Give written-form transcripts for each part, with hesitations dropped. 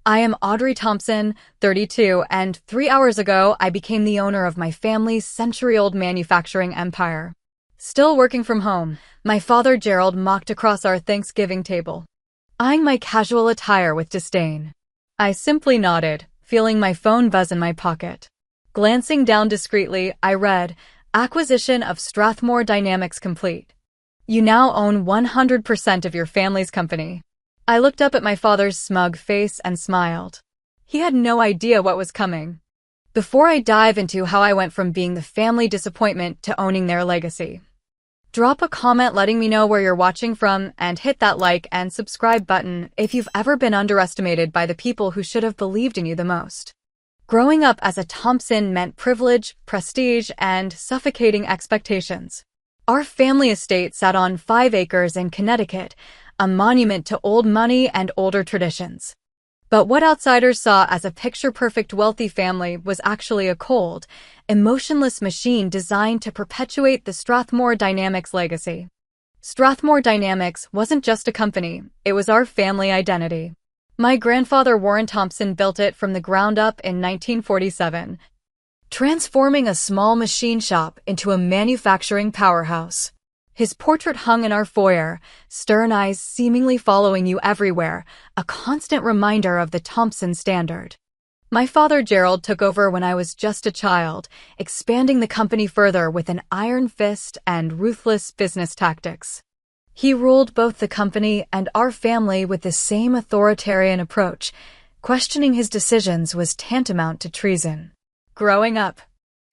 I am Audrey Thompson, 32, and 3 hours ago I became the owner of my family's century-old manufacturing empire. Still working from home, my father Gerald mocked across our Thanksgiving table, eyeing my casual attire with disdain. I simply nodded, feeling my phone buzz in my pocket. Glancing down discreetly, I read, "Acquisition of Strathmore Dynamics complete. You now own 100% of your family's company." I looked up at my father's smug face and smiled. He had no idea what was coming. Before I dive into how I went from being the family disappointment to owning their legacy, drop a comment letting me know where you're watching from and hit that like and subscribe button if you've ever been underestimated by the people who should have believed in you the most. Growing up as a Thompson meant privilege, prestige, and suffocating expectations. Our family estate sat on 5 acres in Connecticut, a monument to old money and older traditions. But what outsiders saw as a picture-perfect wealthy family was actually a cold, emotionless machine designed to perpetuate the Strathmore Dynamics legacy. Strathmore Dynamics wasn't just a company, it was our family identity. My grandfather Warren Thompson built it from the ground up in 1947, transforming a small machine shop into a manufacturing powerhouse. His portrait hung in our foyer, stern eyes seemingly following you everywhere, a constant reminder of the Thompson standard. My father Gerald took over when I was just a child, expanding the company further with an iron fist and ruthless business tactics. He ruled both the company and our family with the same authoritarian approach. Questioning his decisions was tantamount to treason. Growing up,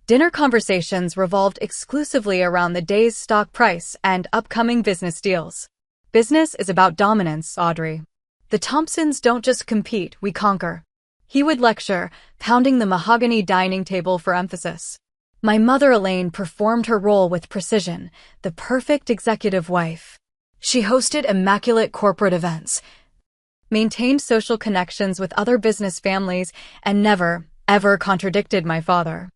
dinner conversations revolved exclusively around the day's stock price and upcoming business deals. Business is about dominance, Audrey. The Thompsons don't just compete, we conquer. He would lecture, pounding the mahogany dining table for emphasis. My mother Elaine performed her role with precision, the perfect executive wife. She hosted immaculate corporate events, maintained social connections with other business families, and never, ever contradicted my father.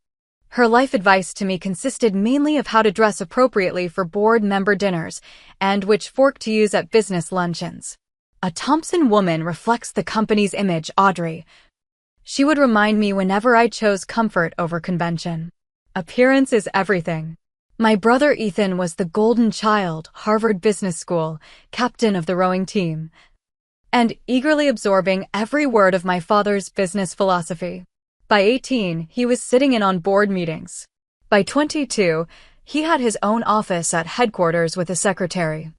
Her life advice to me consisted mainly of how to dress appropriately for board member dinners and which fork to use at business luncheons. A Thompson woman reflects the company's image, Audrey. She would remind me whenever I chose comfort over convention. Appearance is everything. My brother Ethan was the golden child, Harvard Business School, captain of the rowing team, and eagerly absorbing every word of my father's business philosophy. By 18, he was sitting in on board meetings. By 22, he had his own office at headquarters with a secretary.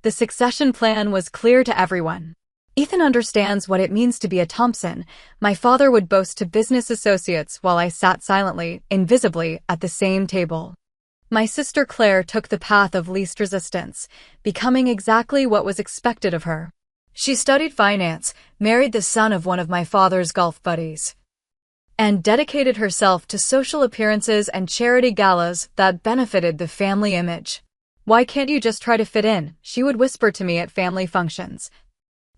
The succession plan was clear to everyone. "Ethan understands what it means to be a Thompson," my father would boast to business associates while I sat silently, invisibly, at the same table. My sister Claire took the path of least resistance, becoming exactly what was expected of her. She studied finance, married the son of one of my father's golf buddies, and dedicated herself to social appearances and charity galas that benefited the family image. "Why can't you just try to fit in?" she would whisper to me at family functions,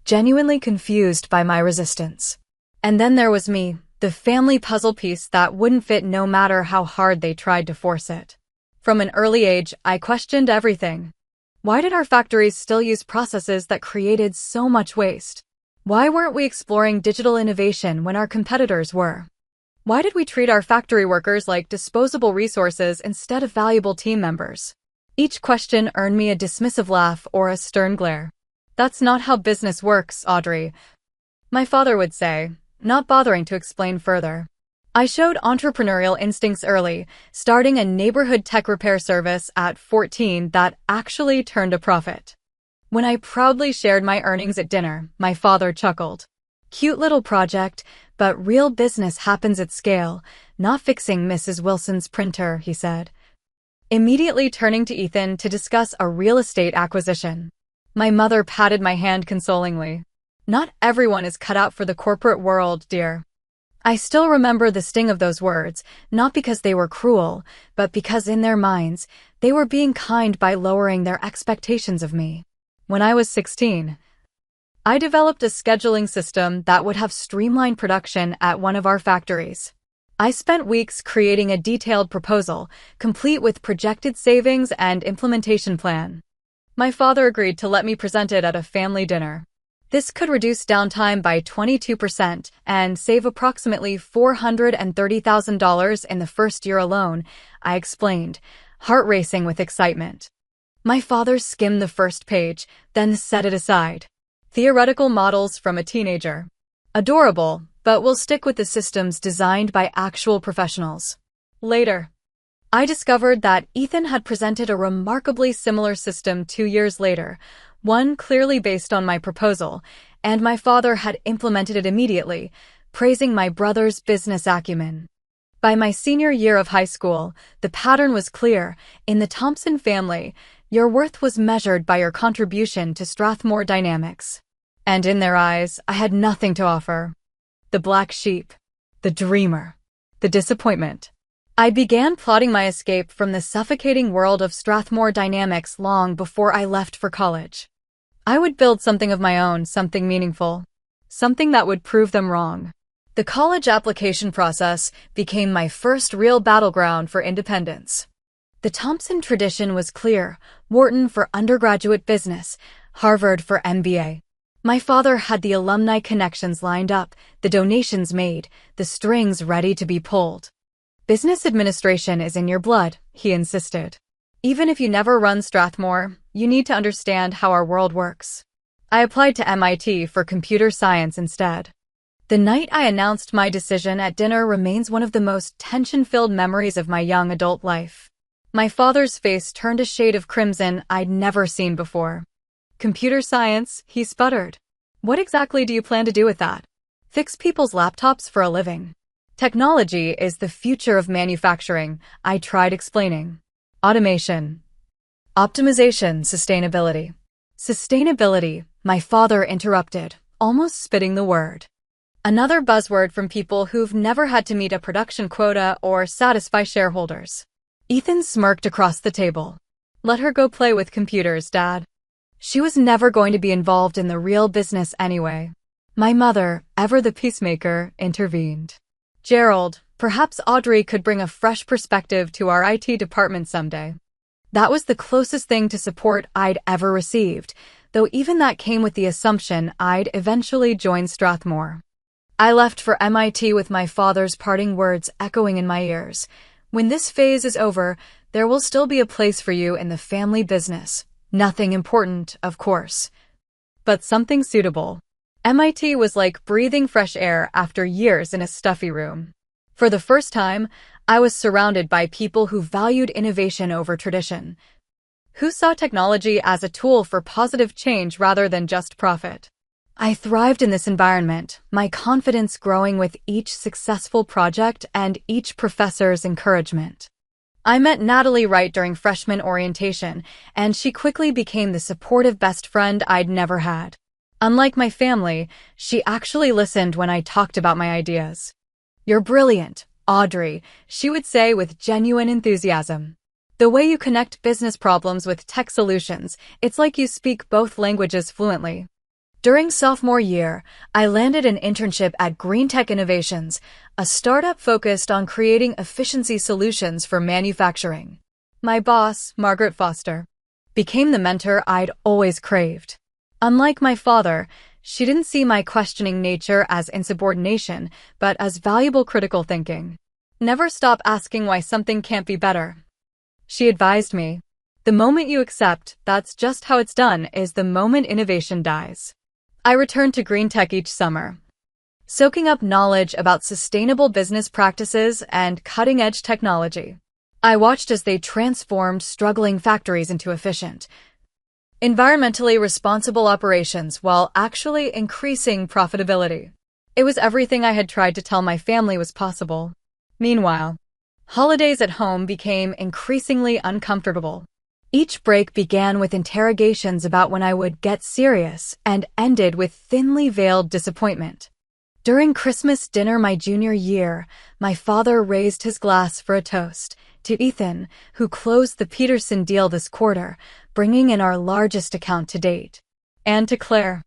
genuinely confused by my resistance. And then there was me, the family puzzle piece that wouldn't fit no matter how hard they tried to force it. From an early age, I questioned everything. Why did our factories still use processes that created so much waste? Why weren't we exploring digital innovation when our competitors were? Why did we treat our factory workers like disposable resources instead of valuable team members? Each question earned me a dismissive laugh or a stern glare. "That's not how business works, Audrey," my father would say, not bothering to explain further. I showed entrepreneurial instincts early, starting a neighborhood tech repair service at 14 that actually turned a profit. When I proudly shared my earnings at dinner, my father chuckled. "Cute little project, but real business happens at scale, not fixing Mrs. Wilson's printer," he said, immediately turning to Ethan to discuss a real estate acquisition. My mother patted my hand consolingly. "Not everyone is cut out for the corporate world, dear." I still remember the sting of those words, not because they were cruel, but because in their minds, they were being kind by lowering their expectations of me. When I was 16, I developed a scheduling system that would have streamlined production at one of our factories. I spent weeks creating a detailed proposal, complete with projected savings and implementation plan. My father agreed to let me present it at a family dinner. This could reduce downtime by 22% and save approximately $430,000 in the first year alone, I explained, heart racing with excitement. My father skimmed the first page, then set it aside. Theoretical models from a teenager. Adorable, but we'll stick with the systems designed by actual professionals. Later, I discovered that Ethan had presented a remarkably similar system 2 years later, one clearly based on my proposal, and my father had implemented it immediately, praising my brother's business acumen. By my senior year of high school, the pattern was clear. In the Thompson family, your worth was measured by your contribution to Strathmore dynamics. And in their eyes, I had nothing to offer. The black sheep, the dreamer, the disappointment. I began plotting my escape from the suffocating world of Strathmore dynamics long before I left for college. I would build something of my own, something meaningful, something that would prove them wrong. The college application process became my first real battleground for independence. The Thompson tradition was clear: Wharton for undergraduate business, Harvard for MBA. My father had the alumni connections lined up, the donations made, the strings ready to be pulled. Business administration is in your blood, he insisted. Even if you never run Strathmore, you need to understand how our world works. I applied to MIT for computer science instead. The night I announced my decision at dinner remains one of the most tension-filled memories of my young adult life. My father's face turned a shade of crimson I'd never seen before. Computer science, he sputtered. What exactly do you plan to do with that? Fix people's laptops for a living. Technology is the future of manufacturing, I tried explaining. Automation. Optimization, sustainability. Sustainability, my father interrupted, almost spitting the word. Another buzzword from people who've never had to meet a production quota or satisfy shareholders. Ethan smirked across the table. Let her go play with computers, Dad. She was never going to be involved in the real business anyway. My mother, ever the peacemaker, intervened. Gerald, perhaps Audrey could bring a fresh perspective to our IT department someday. That was the closest thing to support I'd ever received, though even that came with the assumption I'd eventually join Strathmore. I left for MIT with my father's parting words echoing in my ears. When this phase is over, there will still be a place for you in the family business. Nothing important, of course, but something suitable. MIT was like breathing fresh air after years in a stuffy room. For the first time, I was surrounded by people who valued innovation over tradition, who saw technology as a tool for positive change rather than just profit. I thrived in this environment, my confidence growing with each successful project and each professor's encouragement. I met Natalie Wright during freshman orientation, and she quickly became the supportive best friend I'd never had. Unlike my family, she actually listened when I talked about my ideas. You're brilliant, Audrey, she would say with genuine enthusiasm. The way you connect business problems with tech solutions, it's like you speak both languages fluently. During sophomore year, I landed an internship at Green Tech Innovations, a startup focused on creating efficiency solutions for manufacturing. My boss, Margaret Foster, became the mentor I'd always craved. Unlike my father, she didn't see my questioning nature as insubordination, but as valuable critical thinking. Never stop asking why something can't be better, she advised me. The moment you accept that's just how it's done is the moment innovation dies. I returned to Green Tech each summer, soaking up knowledge about sustainable business practices and cutting-edge technology. I watched as they transformed struggling factories into efficient, environmentally responsible operations while actually increasing profitability. It was everything I had tried to tell my family was possible. Meanwhile, holidays at home became increasingly uncomfortable. Each break began with interrogations about when I would get serious and ended with thinly veiled disappointment. During Christmas dinner my junior year, my father raised his glass for a toast to Ethan, who closed the Peterson deal this quarter, bringing in our largest account to date, and to Claire,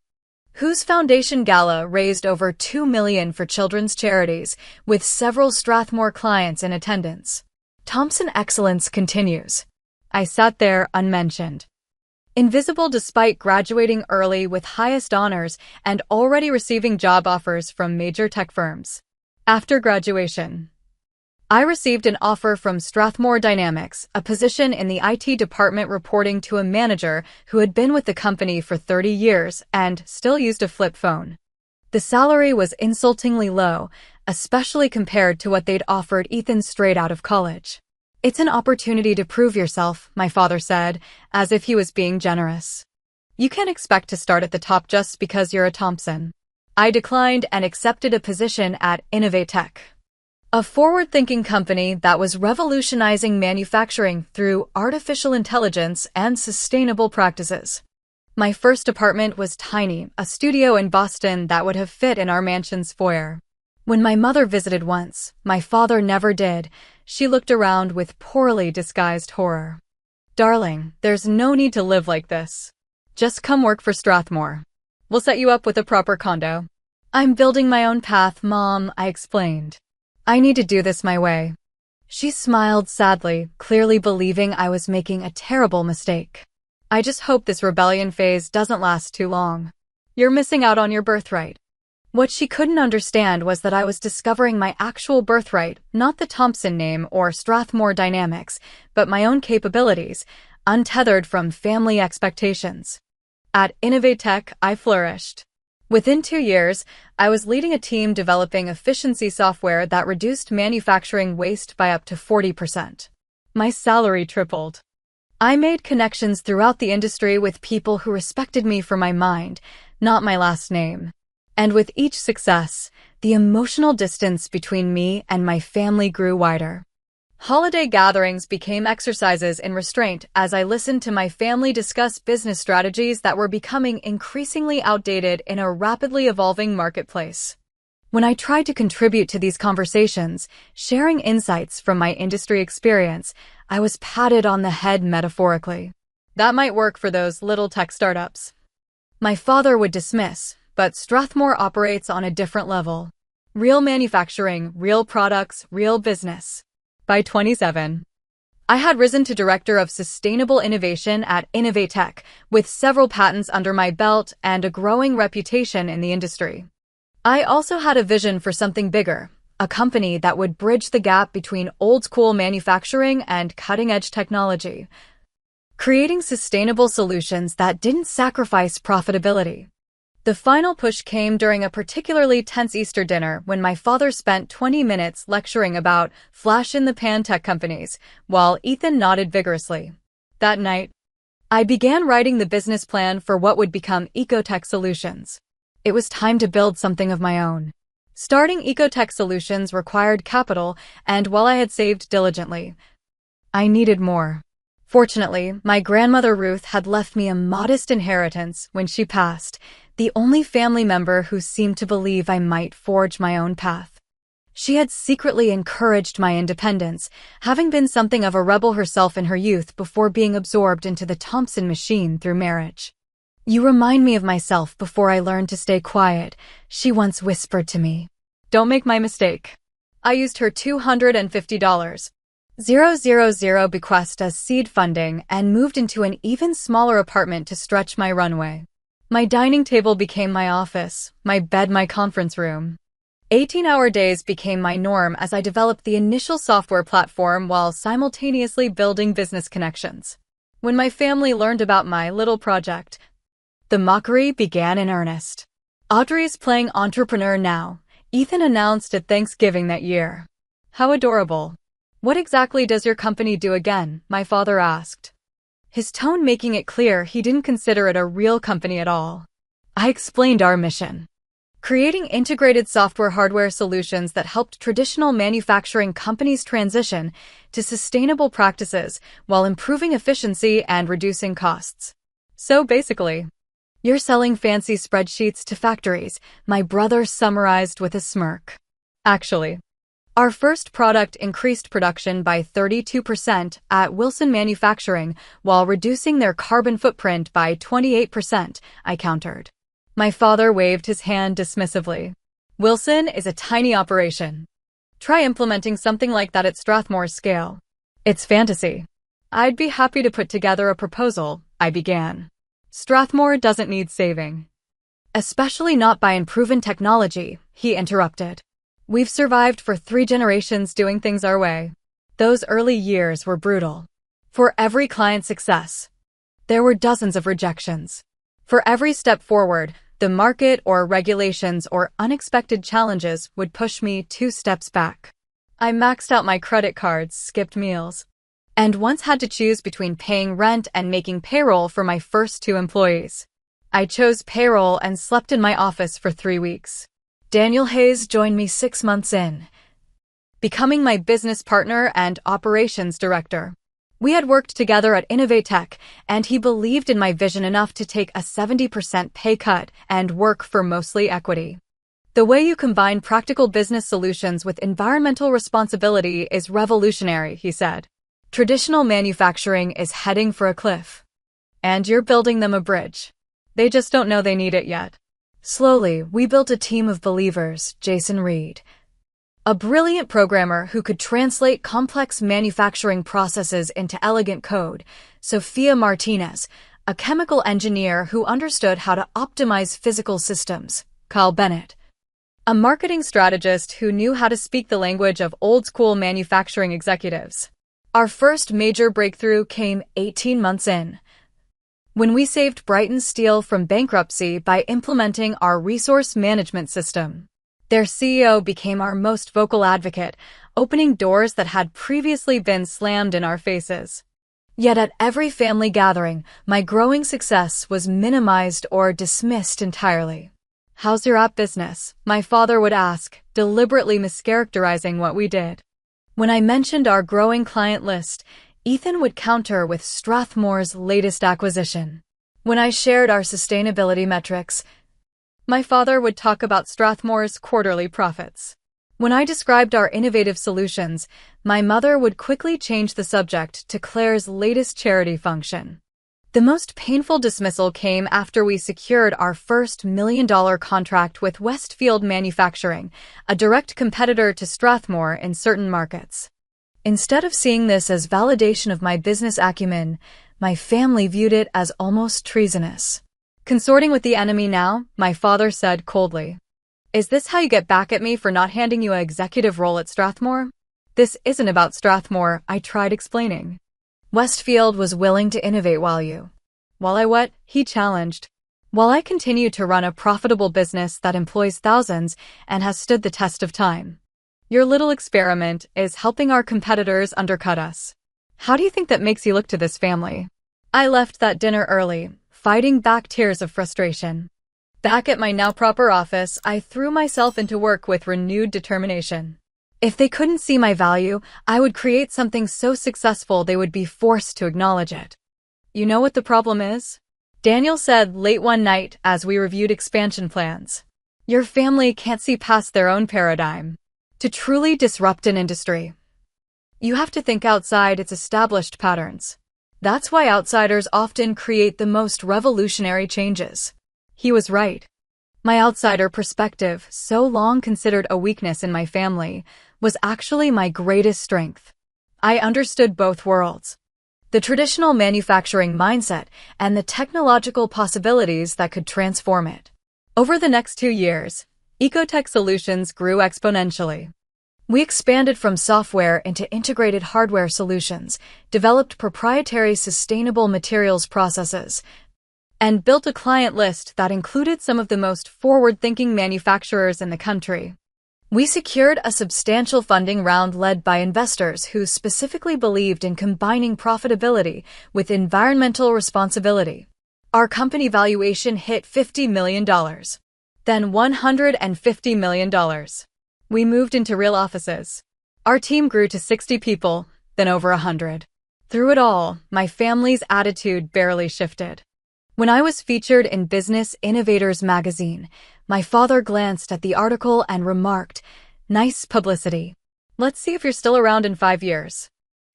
whose foundation gala raised over $2 million for children's charities, with several Strathmore clients in attendance. Thompson excellence continues. I sat there unmentioned. Invisible despite graduating early with highest honors and already receiving job offers from major tech firms. After graduation, I received an offer from Strathmore Dynamics, a position in the IT department reporting to a manager who had been with the company for 30 years and still used a flip phone. The salary was insultingly low, especially compared to what they'd offered Ethan straight out of college. "It's an opportunity to prove yourself," my father said, as if he was being generous. "You can't expect to start at the top just because you're a Thompson." I declined and accepted a position at Innovatech, a forward-thinking company that was revolutionizing manufacturing through artificial intelligence and sustainable practices. My first apartment was tiny, a studio in Boston that would have fit in our mansion's foyer. When my mother visited once, my father never did. She looked around with poorly disguised horror. "Darling, there's no need to live like this. Just come work for Strathmore. We'll set you up with a proper condo." "I'm building my own path, Mom," I explained. "I need to do this my way." She smiled sadly, clearly believing I was making a terrible mistake. "I just hope this rebellion phase doesn't last too long. You're missing out on your birthright." What she couldn't understand was that I was discovering my actual birthright, not the Thompson name or Strathmore Dynamics, but my own capabilities, untethered from family expectations. At Innovatech, I flourished. Within 2 years, I was leading a team developing efficiency software that reduced manufacturing waste by up to 40%. My salary tripled. I made connections throughout the industry with people who respected me for my mind, not my last name. And with each success, the emotional distance between me and my family grew wider. Holiday gatherings became exercises in restraint as I listened to my family discuss business strategies that were becoming increasingly outdated in a rapidly evolving marketplace. When I tried to contribute to these conversations, sharing insights from my industry experience, I was patted on the head metaphorically. "That might work for those little tech startups." My father would dismiss, but Strathmore operates on a different level. Real manufacturing, real products, real business. By 27, I had risen to Director of Sustainable Innovation at Innovatech, with several patents under my belt and a growing reputation in the industry. I also had a vision for something bigger, a company that would bridge the gap between old-school manufacturing and cutting-edge technology, creating sustainable solutions that didn't sacrifice profitability. The final push came during a particularly tense Easter dinner when my father spent 20 minutes lecturing about flash-in-the-pan tech companies, while Ethan nodded vigorously. That night, I began writing the business plan for what would become Ecotech Solutions. It was time to build something of my own. Starting Ecotech Solutions required capital, and while I had saved diligently, I needed more. Fortunately, my grandmother Ruth had left me a modest inheritance when she passed, the only family member who seemed to believe I might forge my own path. She had secretly encouraged my independence, having been something of a rebel herself in her youth before being absorbed into the Thompson machine through marriage. "You remind me of myself before I learned to stay quiet," she once whispered to me. Don't make my mistake. I used her $250,000 bequest as seed funding and moved into an even smaller apartment to stretch my runway. My dining table became my office, my bed my conference room. 18-hour days became my norm as I developed the initial software platform while simultaneously building business connections. When my family learned about my little project, the mockery began in earnest. "Audrey's playing entrepreneur now," Ethan announced at Thanksgiving that year. "How adorable. What exactly does your company do again?" my father asked, his tone making it clear he didn't consider it a real company at all. I explained our mission: creating integrated software-hardware solutions that helped traditional manufacturing companies transition to sustainable practices while improving efficiency and reducing costs. "So basically, you're selling fancy spreadsheets to factories," my brother summarized with a smirk. "Actually, our first product increased production by 32% at Wilson Manufacturing while reducing their carbon footprint by 28%, I countered. My father waved his hand dismissively. "Wilson is a tiny operation. Try implementing something like that at Strathmore's scale. It's fantasy." "I'd be happy to put together a proposal," I began. Strathmore doesn't need saving. Especially not by unproven technology, he interrupted. We've survived for 3 generations doing things our way. Those early years were brutal. For every client success, there were dozens of rejections. For every step forward, the market or regulations or unexpected challenges would push me 2 steps back. I maxed out my credit cards, skipped meals, and once had to choose between paying rent and making payroll for my first 2 employees. I chose payroll and slept in my office for 3 weeks. Daniel Hayes joined me 6 months in, becoming my business partner and operations director. We had worked together at Innovatech, and he believed in my vision enough to take a 70% pay cut and work for mostly equity. The way you combine practical business solutions with environmental responsibility is revolutionary, he said. Traditional manufacturing is heading for a cliff. And you're building them a bridge. They just don't know they need it yet. Slowly, we built a team of believers, Jason Reed, a brilliant programmer who could translate complex manufacturing processes into elegant code, Sophia Martinez, a chemical engineer who understood how to optimize physical systems, Kyle Bennett, a marketing strategist who knew how to speak the language of old-school manufacturing executives. Our first major breakthrough came 18 months in, when we saved Brighton Steel from bankruptcy by implementing our resource management system. Their CEO became our most vocal advocate, opening doors that had previously been slammed in our faces. Yet at every family gathering, my growing success was minimized or dismissed entirely. "How's your app business?" my father would ask, deliberately mischaracterizing what we did. When I mentioned our growing client list, Ethan would counter with Strathmore's latest acquisition. When I shared our sustainability metrics, my father would talk about Strathmore's quarterly profits. When I described our innovative solutions, my mother would quickly change the subject to Claire's latest charity function. The most painful dismissal came after we secured our first $1 million contract with Westfield Manufacturing, a direct competitor to Strathmore in certain markets. Instead of seeing this as validation of my business acumen, my family viewed it as almost treasonous. "Consorting with the enemy now?" my father said coldly. "Is this how you get back at me for not handing you an executive role at Strathmore?" "This isn't about Strathmore," I tried explaining. "Westfield was willing to innovate while I what?" he challenged. "While I continue to run a profitable business that employs thousands and has stood the test of time. Your little experiment is helping our competitors undercut us. How do you think that makes you look to this family?" I left that dinner early, fighting back tears of frustration. Back at my now proper office, I threw myself into work with renewed determination. If they couldn't see my value, I would create something so successful they would be forced to acknowledge it. "You know what the problem is?" Daniel said late one night as we reviewed expansion plans. "Your family can't see past their own paradigm. To truly disrupt an industry, you have to think outside its established patterns. That's why outsiders often create the most revolutionary changes." He was right. My outsider perspective, so long considered a weakness in my family, was actually my greatest strength. I understood both worlds, the traditional manufacturing mindset and the technological possibilities that could transform it. Over the next 2 years, Ecotech Solutions grew exponentially. We expanded from software into integrated hardware solutions, developed proprietary sustainable materials processes, and built a client list that included some of the most forward-thinking manufacturers in the country. We secured a substantial funding round led by investors who specifically believed in combining profitability with environmental responsibility. Our company valuation hit $50 million, then $150 million. We moved into real offices. Our team grew to 60 people, then over 100. Through it all, my family's attitude barely shifted. When I was featured in Business Innovators magazine, my father glanced at the article and remarked, "Nice publicity. Let's see if you're still around in 5 years."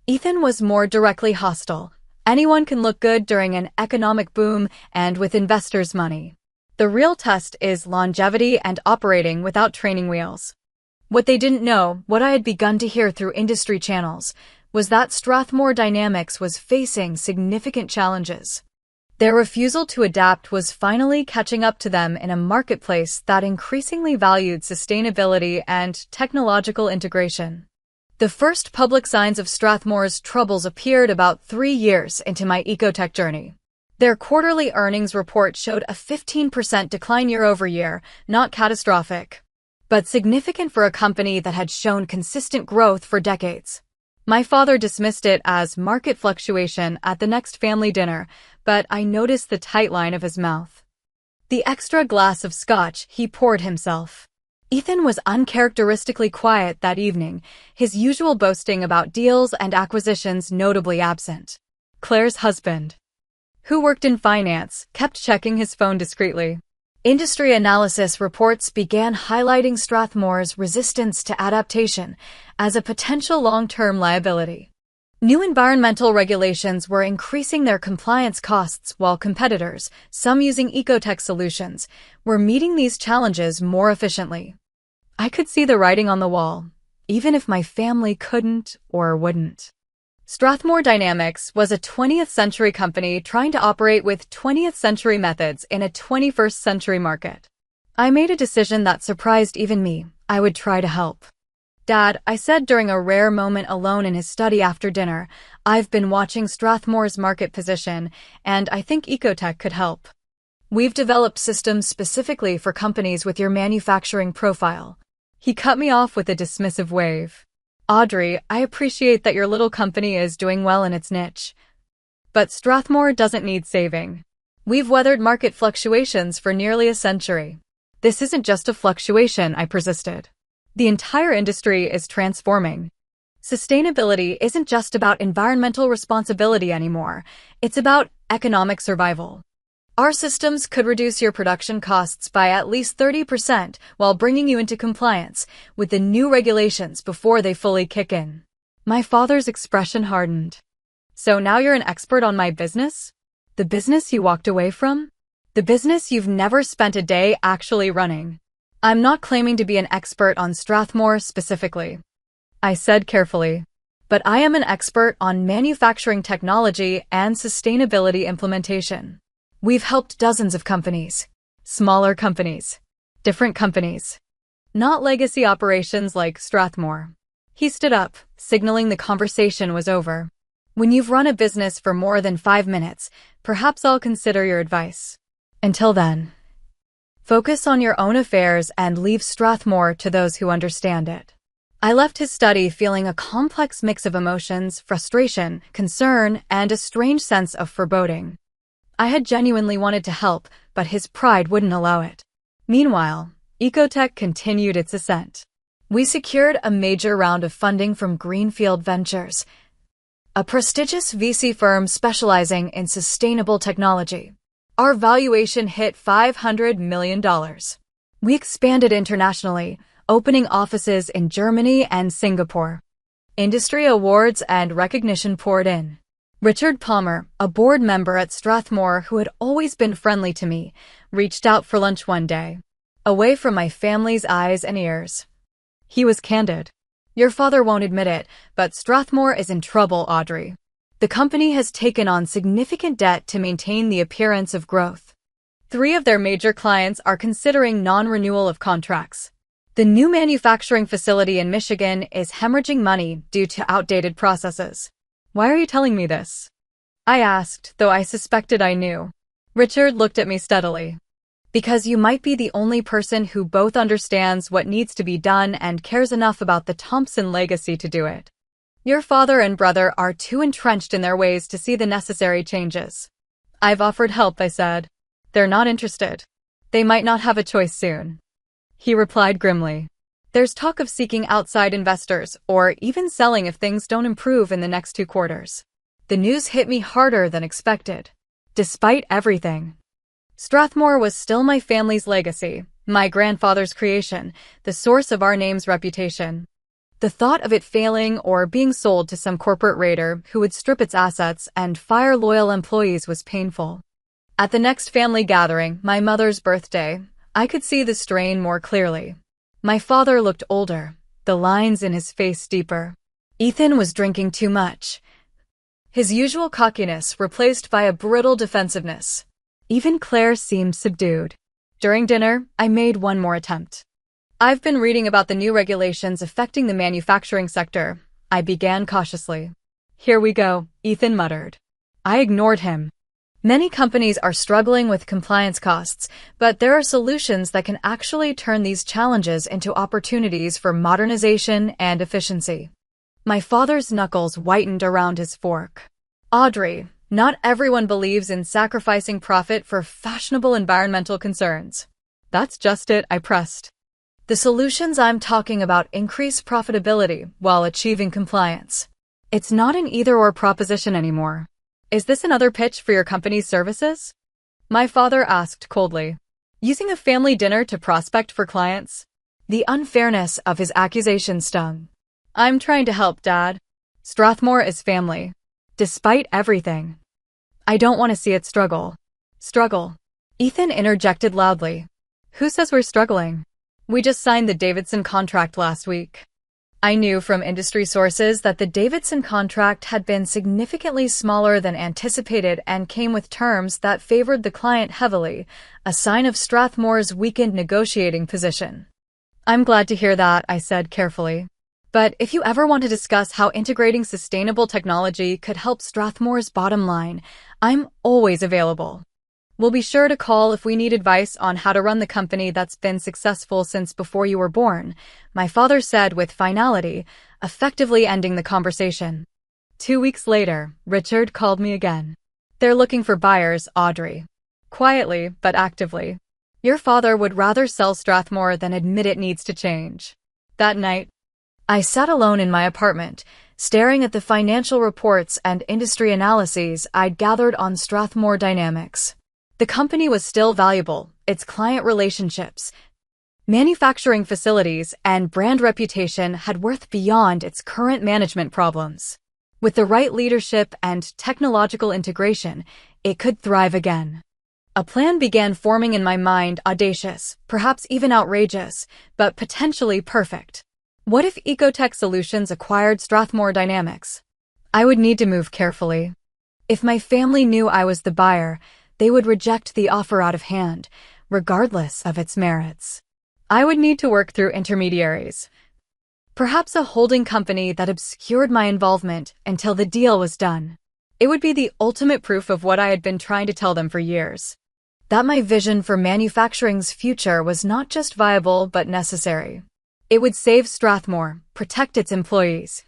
Ethan was more directly hostile. Anyone can look good during an economic boom and with investors' money. The real test is longevity and operating without training wheels. What they didn't know, what I had begun to hear through industry channels, was that Strathmore Dynamics was facing significant challenges. Their refusal to adapt was finally catching up to them in a marketplace that increasingly valued sustainability and technological integration. The first public signs of Strathmore's troubles appeared about 3 years into my ecotech journey. Their quarterly earnings report showed a 15% decline year-over-year, not catastrophic, but significant for a company that had shown consistent growth for decades. My father dismissed it as market fluctuation at the next family dinner, but I noticed the tight line of his mouth. The extra glass of scotch he poured himself. Ethan was uncharacteristically quiet that evening, his usual boasting about deals and acquisitions notably absent. Claire's husband, who worked in finance, kept checking his phone discreetly. Industry analysis reports began highlighting Strathmore's resistance to adaptation as a potential long-term liability. New environmental regulations were increasing their compliance costs while competitors, some using ecotech solutions, were meeting these challenges more efficiently. I could see the writing on the wall, even if my family couldn't or wouldn't. Strathmore Dynamics was a 20th century company trying to operate with 20th century methods in a 21st century market. I made a decision that surprised even me. I would try to help. Dad, I said during a rare moment alone in his study after dinner, I've been watching Strathmore's market position, and I think ecotech could help. We've developed systems specifically for companies with your manufacturing profile. He cut me off with a dismissive wave. Audrey, I appreciate that your little company is doing well in its niche. But Strathmore doesn't need saving. We've weathered market fluctuations for nearly a century. This isn't just a fluctuation, I persisted. The entire industry is transforming. Sustainability isn't just about environmental responsibility anymore. It's about economic survival. Our systems could reduce your production costs by at least 30% while bringing you into compliance with the new regulations before they fully kick in. My father's expression hardened. So now you're an expert on my business? The business you walked away from? The business you've never spent a day actually running? I'm not claiming to be an expert on Strathmore specifically, I said carefully, but I am an expert on manufacturing technology and sustainability implementation. We've helped dozens of companies, smaller companies, different companies, not legacy operations like Strathmore. He stood up, signaling the conversation was over. When you've run a business for more than 5 minutes, perhaps I'll consider your advice. Until then, focus on your own affairs and leave Strathmore to those who understand it. I left his study feeling a complex mix of emotions, frustration, concern, and a strange sense of foreboding. I had genuinely wanted to help, but his pride wouldn't allow it. Meanwhile, ecotech continued its ascent. We secured a major round of funding from Greenfield Ventures, a prestigious VC firm specializing in sustainable technology. Our valuation hit $500 million. We expanded internationally, opening offices in Germany and Singapore. Industry awards and recognition poured in. Richard Palmer, a board member at Strathmore who had always been friendly to me, reached out for lunch one day, away from my family's eyes and ears. He was candid. Your father won't admit it, but Strathmore is in trouble, Audrey. The company has taken on significant debt to maintain the appearance of growth. 3 of their major clients are considering non-renewal of contracts. The new manufacturing facility in Michigan is hemorrhaging money due to outdated processes. Why are you telling me this? I asked, though I suspected I knew. Richard looked at me steadily. Because you might be the only person who both understands what needs to be done and cares enough about the Thompson legacy to do it. Your father and brother are too entrenched in their ways to see the necessary changes. I've offered help, I said. They're not interested. They might not have a choice soon. He replied grimly. There's talk of seeking outside investors or even selling if things don't improve in the next 2 quarters. The news hit me harder than expected. Despite everything, Strathmore was still my family's legacy, my grandfather's creation, the source of our name's reputation. The thought of it failing or being sold to some corporate raider who would strip its assets and fire loyal employees was painful. At the next family gathering, my mother's birthday, I could see the strain more clearly. My father looked older, the lines in his face deeper. Ethan was drinking too much. his usual cockiness replaced by a brittle defensiveness. Even Claire seemed subdued. During dinner, I made one more attempt. "I've been reading about the new regulations affecting the manufacturing sector," I began cautiously. "Here we go," Ethan muttered. I ignored him. Many companies are struggling with compliance costs, but there are solutions that can actually turn these challenges into opportunities for modernization and efficiency. My father's knuckles whitened around his fork. "Audrey, not everyone believes in sacrificing profit for fashionable environmental concerns." "That's just it," I pressed. "The solutions I'm talking about increase profitability while achieving compliance. It's not an either-or proposition anymore." "Is this another pitch for your company's services?" my father asked coldly. "Using a family dinner to prospect for clients?" The unfairness of his accusation stung. "I'm trying to help, Dad. Strathmore is family. Despite everything. I don't want to see it struggle." "Struggle?" Ethan interjected loudly. "Who says we're struggling? We just signed the Davidson contract last week." I knew from industry sources that the Davidson contract had been significantly smaller than anticipated and came with terms that favored the client heavily, a sign of Strathmore's weakened negotiating position. "I'm glad to hear that," I said carefully. "But if you ever want to discuss how integrating sustainable technology could help Strathmore's bottom line, I'm always available. We'll be sure to call if we need advice on how to run the company that's been successful since before you were born," my father said with finality, effectively ending the conversation. 2 weeks later, Richard called me again. "They're looking for buyers, Audrey." Quietly, but actively. "Your father would rather sell Strathmore than admit it needs to change." That night, I sat alone in my apartment, staring at the financial reports and industry analyses I'd gathered on Strathmore Dynamics. The company was still valuable, its client relationships, manufacturing facilities, and brand reputation had worth beyond its current management problems. With the right leadership and technological integration, it could thrive again. A plan began forming in my mind, audacious, perhaps even outrageous, but potentially perfect. What if Ecotech Solutions acquired Strathmore Dynamics? I would need to move carefully. If my family knew I was the buyer, they would reject the offer out of hand, regardless of its merits. I would need to work through intermediaries. Perhaps a holding company that obscured my involvement until the deal was done. It would be the ultimate proof of what I had been trying to tell them for years. That my vision for manufacturing's future was not just viable but necessary. It would save Strathmore, protect its employees,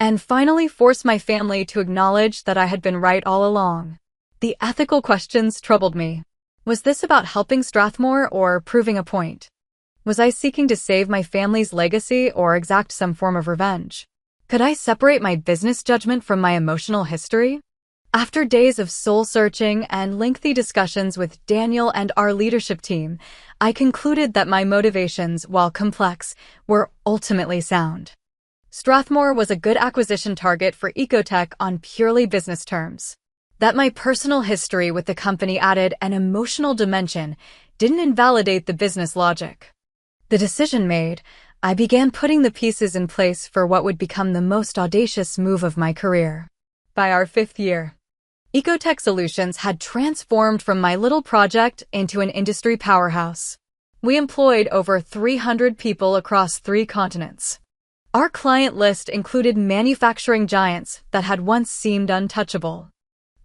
and finally force my family to acknowledge that I had been right all along. The ethical questions troubled me. Was this about helping Strathmore or proving a point? Was I seeking to save my family's legacy or exact some form of revenge? Could I separate my business judgment from my emotional history? After days of soul-searching and lengthy discussions with Daniel and our leadership team, I concluded that my motivations, while complex, were ultimately sound. Strathmore was a good acquisition target for Ecotech on purely business terms. That my personal history with the company added an emotional dimension didn't invalidate the business logic. The decision made, I began putting the pieces in place for what would become the most audacious move of my career. By our 5th year, Ecotech Solutions had transformed from my little project into an industry powerhouse. We employed over 300 people across 3 continents. Our client list included manufacturing giants that had once seemed untouchable.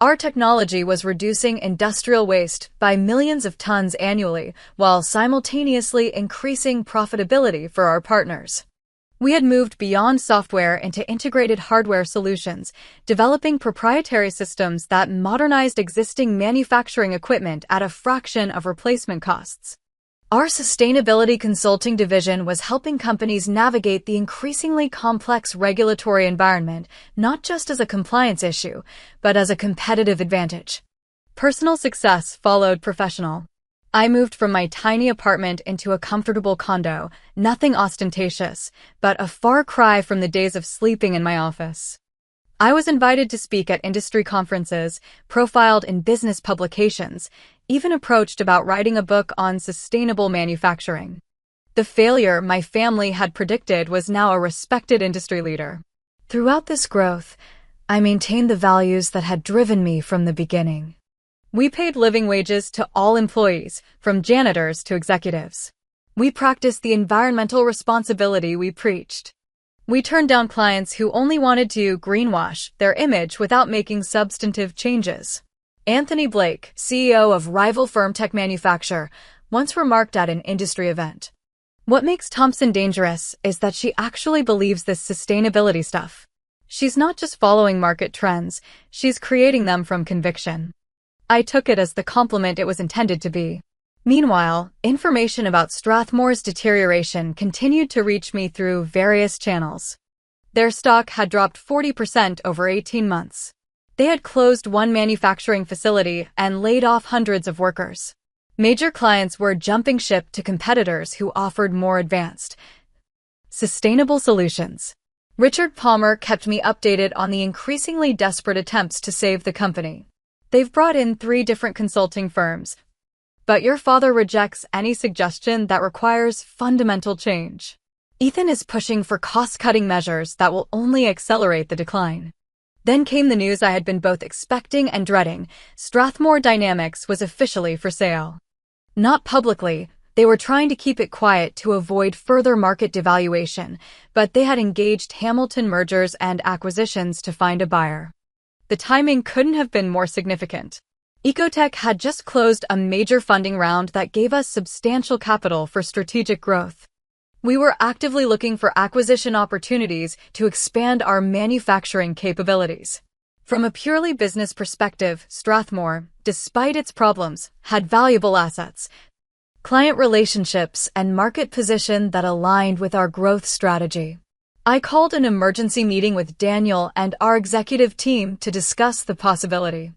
Our technology was reducing industrial waste by millions of tons annually while simultaneously increasing profitability for our partners. We had moved beyond software into integrated hardware solutions, developing proprietary systems that modernized existing manufacturing equipment at a fraction of replacement costs. Our sustainability consulting division was helping companies navigate the increasingly complex regulatory environment, not just as a compliance issue, but as a competitive advantage. Personal success followed professional. I moved from my tiny apartment into a comfortable condo, nothing ostentatious, but a far cry from the days of sleeping in my office. I was invited to speak at industry conferences, profiled in business publications, even approached about writing a book on sustainable manufacturing. The failure my family had predicted was now a respected industry leader. Throughout this growth, I maintained the values that had driven me from the beginning. We paid living wages to all employees, from janitors to executives. We practiced the environmental responsibility we preached. We turned down clients who only wanted to greenwash their image without making substantive changes. Anthony Blake, CEO of rival firm Tech Manufacture, once remarked at an industry event, "What makes Thompson dangerous is that she actually believes this sustainability stuff. She's not just following market trends, she's creating them from conviction." I took it as the compliment it was intended to be. Meanwhile, information about Strathmore's deterioration continued to reach me through various channels. Their stock had dropped 40% over 18 months. They had closed one manufacturing facility and laid off hundreds of workers. Major clients were jumping ship to competitors who offered more advanced, sustainable solutions. Richard Palmer kept me updated on the increasingly desperate attempts to save the company. "They've brought in 3 different consulting firms, but your father rejects any suggestion that requires fundamental change. Ethan is pushing for cost-cutting measures that will only accelerate the decline." Then came the news I had been both expecting and dreading. Strathmore Dynamics was officially for sale. Not publicly, they were trying to keep it quiet to avoid further market devaluation, but they had engaged Hamilton Mergers and Acquisitions to find a buyer. The timing couldn't have been more significant. Ecotech had just closed a major funding round that gave us substantial capital for strategic growth. We were actively looking for acquisition opportunities to expand our manufacturing capabilities. From a purely business perspective, Strathmore, despite its problems, had valuable assets, client relationships, and market position that aligned with our growth strategy. I called an emergency meeting with Daniel and our executive team to discuss the possibility.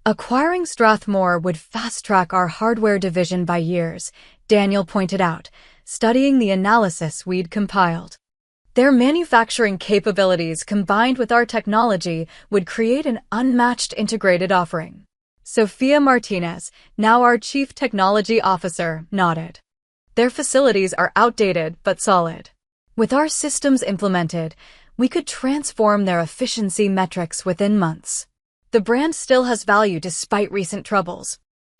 Acquiring Strathmore would fast-track our hardware division by years, Daniel pointed out, studying the analysis we'd compiled. Their manufacturing capabilities combined with our technology would create an unmatched integrated offering. Sophia Martinez, now our Chief Technology Officer, nodded. "Their facilities are outdated but solid. With our systems implemented, we could transform their efficiency metrics within months. The brand still has value despite recent troubles,"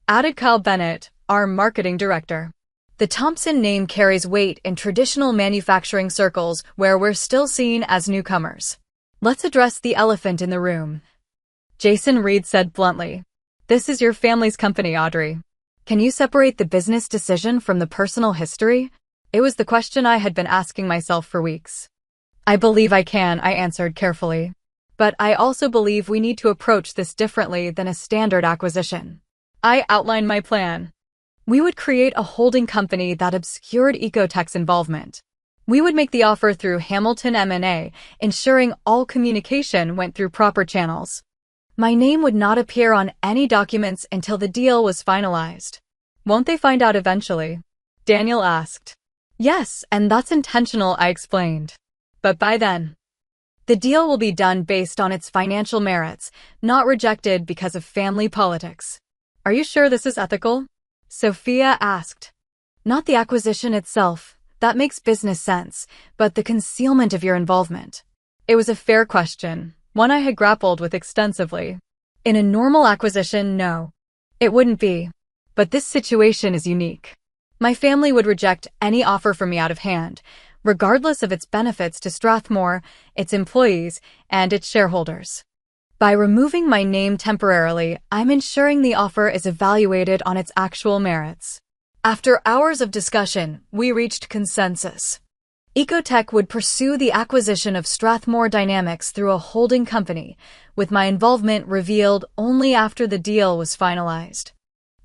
added Kyle Bennett, our marketing director. "The Thompson name carries weight in traditional manufacturing circles where we're still seen as newcomers." "Let's address the elephant in the room," Jason Reed said bluntly. "This is your family's company, Audrey. Can you separate the business decision from the personal history?" It was the question I had been asking myself for weeks. "I believe I can," I answered carefully. "But I also believe we need to approach this differently than a standard acquisition." I outlined my plan. We would create a holding company that obscured Ecotech's involvement. We would make the offer through Hamilton M&A, ensuring all communication went through proper channels. My name would not appear on any documents until the deal was finalized. "Won't they find out eventually?" Daniel asked. "Yes, and that's intentional," I explained. "But by then, the deal will be done based on its financial merits, not rejected because of family politics." "Are you sure this is ethical?" Sophia asked. "Not the acquisition itself, that makes business sense, but the concealment of your involvement." It was a fair question, one I had grappled with extensively. In a normal acquisition, no, it wouldn't be. But this situation is unique. My family would reject any offer for me out of hand, regardless of its benefits to Strathmore, its employees, and its shareholders. By removing my name temporarily, I'm ensuring the offer is evaluated on its actual merits. After hours of discussion, we reached consensus. Ecotech would pursue the acquisition of Strathmore Dynamics through a holding company, with my involvement revealed only after the deal was finalized.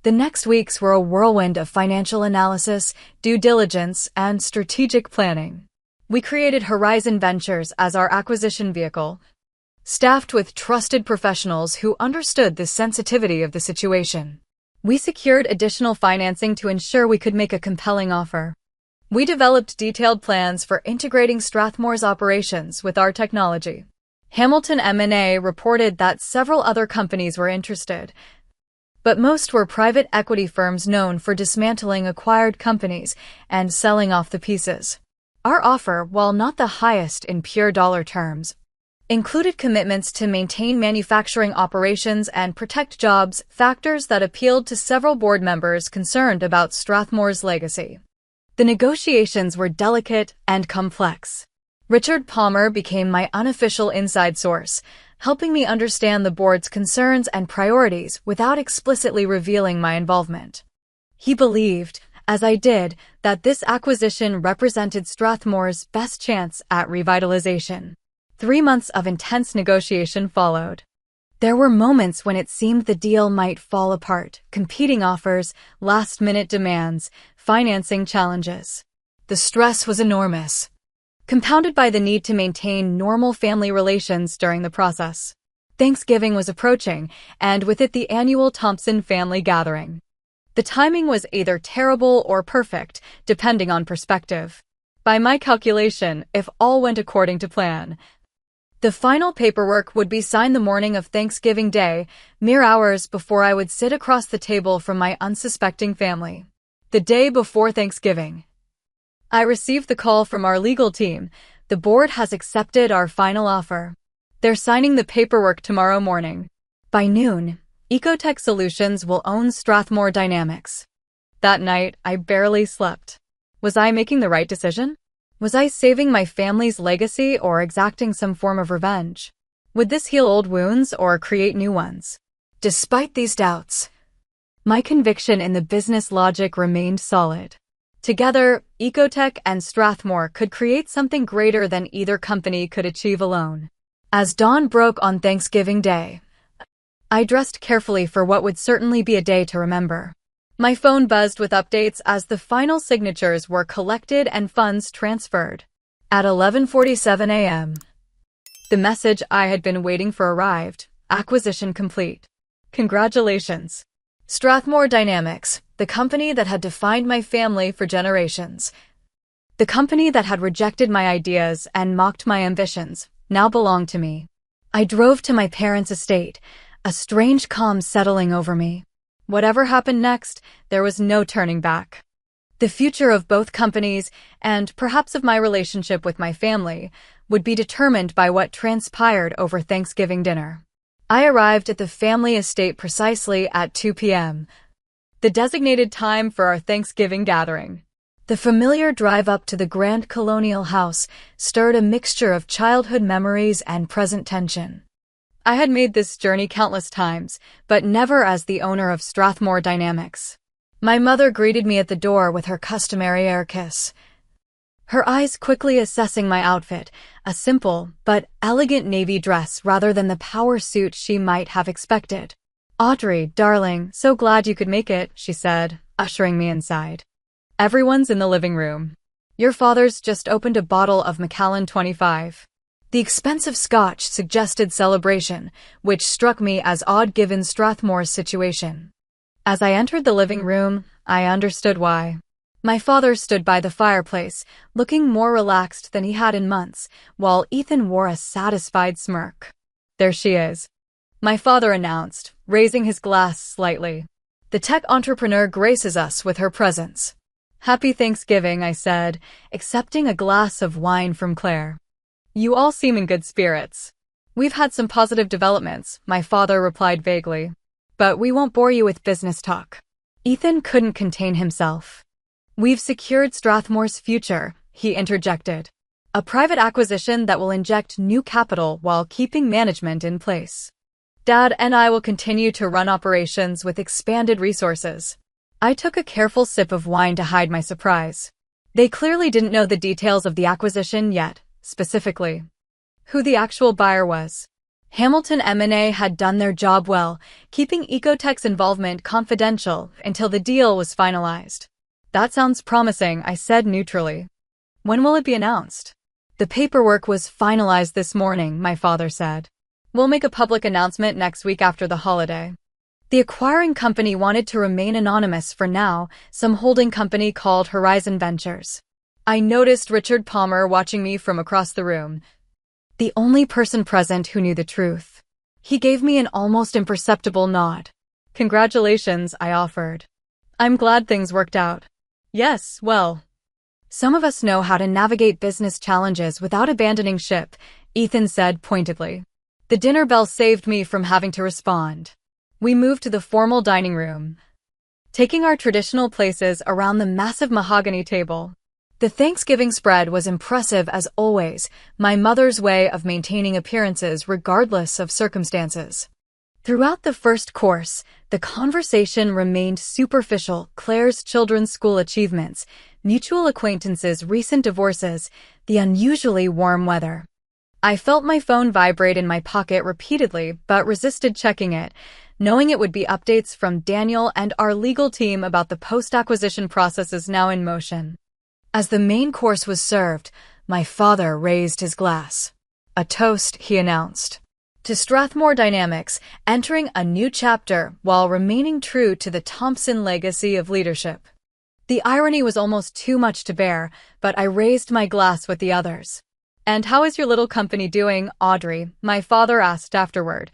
The next weeks were a whirlwind of financial analysis, due diligence, and strategic planning. We created Horizon Ventures as our acquisition vehicle, staffed with trusted professionals who understood the sensitivity of the situation. We secured additional financing to ensure we could make a compelling offer. We developed detailed plans for integrating Strathmore's operations with our technology. Hamilton M&A reported that several other companies were interested, but most were private equity firms known for dismantling acquired companies and selling off the pieces. Our offer, while not the highest in pure dollar terms, included commitments to maintain manufacturing operations and protect jobs, factors that appealed to several board members concerned about Strathmore's legacy. The negotiations were delicate and complex. Richard Palmer became my unofficial inside source, helping me understand the board's concerns and priorities without explicitly revealing my involvement. He believed, as I did, that this acquisition represented Strathmore's best chance at revitalization. 3 months of intense negotiation followed. There were moments when it seemed the deal might fall apart: competing offers, last-minute demands, financing challenges. The stress was enormous, compounded by the need to maintain normal family relations during the process. Thanksgiving was approaching, and with it the annual Thompson family gathering. The timing was either terrible or perfect, depending on perspective. By my calculation, if all went according to plan, the final paperwork would be signed the morning of Thanksgiving Day, mere hours before I would sit across the table from my unsuspecting family. The day before Thanksgiving, I received the call from our legal team. The board has accepted our final offer. They're signing the paperwork tomorrow morning. By noon, Ecotech Solutions will own Strathmore Dynamics. That night, I barely slept. Was I making the right decision? Was I saving my family's legacy or exacting some form of revenge? Would this heal old wounds or create new ones? Despite these doubts, my conviction in the business logic remained solid. Together, Ecotech and Strathmore could create something greater than either company could achieve alone. As dawn broke on Thanksgiving Day, I dressed carefully for what would certainly be a day to remember. My phone buzzed with updates as the final signatures were collected and funds transferred. At 11:47 a.m., the message I had been waiting for arrived: acquisition complete. Congratulations. Strathmore Dynamics, the company that had defined my family for generations, the company that had rejected my ideas and mocked my ambitions, now belonged to me. I drove to my parents' estate, a strange calm settling over me. Whatever happened next, there was no turning back. The future of both companies, and perhaps of my relationship with my family, would be determined by what transpired over Thanksgiving dinner. I arrived at the family estate precisely at 2 p.m., the designated time for our Thanksgiving gathering. The familiar drive up to the Grand Colonial House stirred a mixture of childhood memories and present tension. I had made this journey countless times, but never as the owner of Strathmore Dynamics. My mother greeted me at the door with her customary air kiss, her eyes quickly assessing my outfit, a simple but elegant navy dress rather than the power suit she might have expected. "Audrey, darling, so glad you could make it," she said, ushering me inside. "Everyone's in the living room. Your father's just opened a bottle of Macallan 25. The expensive scotch suggested celebration, which struck me as odd given Strathmore's situation. As I entered the living room, I understood why. My father stood by the fireplace, looking more relaxed than he had in months, while Ethan wore a satisfied smirk. "There she is," my father announced, raising his glass slightly. "The tech entrepreneur graces us with her presence." "Happy Thanksgiving," I said, accepting a glass of wine from Claire. "You all seem in good spirits." "We've had some positive developments," my father replied vaguely. "But we won't bore you with business talk." Ethan couldn't contain himself. "We've secured Strathmore's future," he interjected. "A private acquisition that will inject new capital while keeping management in place. Dad and I will continue to run operations with expanded resources." I took a careful sip of wine to hide my surprise. They clearly didn't know the details of the acquisition yet. Specifically, who the actual buyer was. Hamilton M&A had done their job well, keeping Ecotech's involvement confidential until the deal was finalized. "That sounds promising," I said neutrally. "When will it be announced?" "The paperwork was finalized this morning," my father said. "We'll make a public announcement next week after the holiday." The acquiring company wanted to remain anonymous for now, some holding company called Horizon Ventures. I noticed Richard Palmer watching me from across the room, the only person present who knew the truth. He gave me an almost imperceptible nod. "Congratulations," I offered. "I'm glad things worked out." "Yes, well, some of us know how to navigate business challenges without abandoning ship," Ethan said pointedly. The dinner bell saved me from having to respond. We moved to the formal dining room, taking our traditional places around the massive mahogany table. The Thanksgiving spread was impressive as always, my mother's way of maintaining appearances regardless of circumstances. Throughout the first course, the conversation remained superficial: Claire's children's school achievements, mutual acquaintances, recent divorces, the unusually warm weather. I felt my phone vibrate in my pocket repeatedly, but resisted checking it, knowing it would be updates from Daniel and our legal team about the post-acquisition processes now in motion. As the main course was served, my father raised his glass. A toast, he announced, to Strathmore Dynamics, entering a new chapter while remaining true to the Thompson legacy of leadership. The irony was almost too much to bear, but I raised my glass with the others. And how is your little company doing, Audrey? My father asked afterward,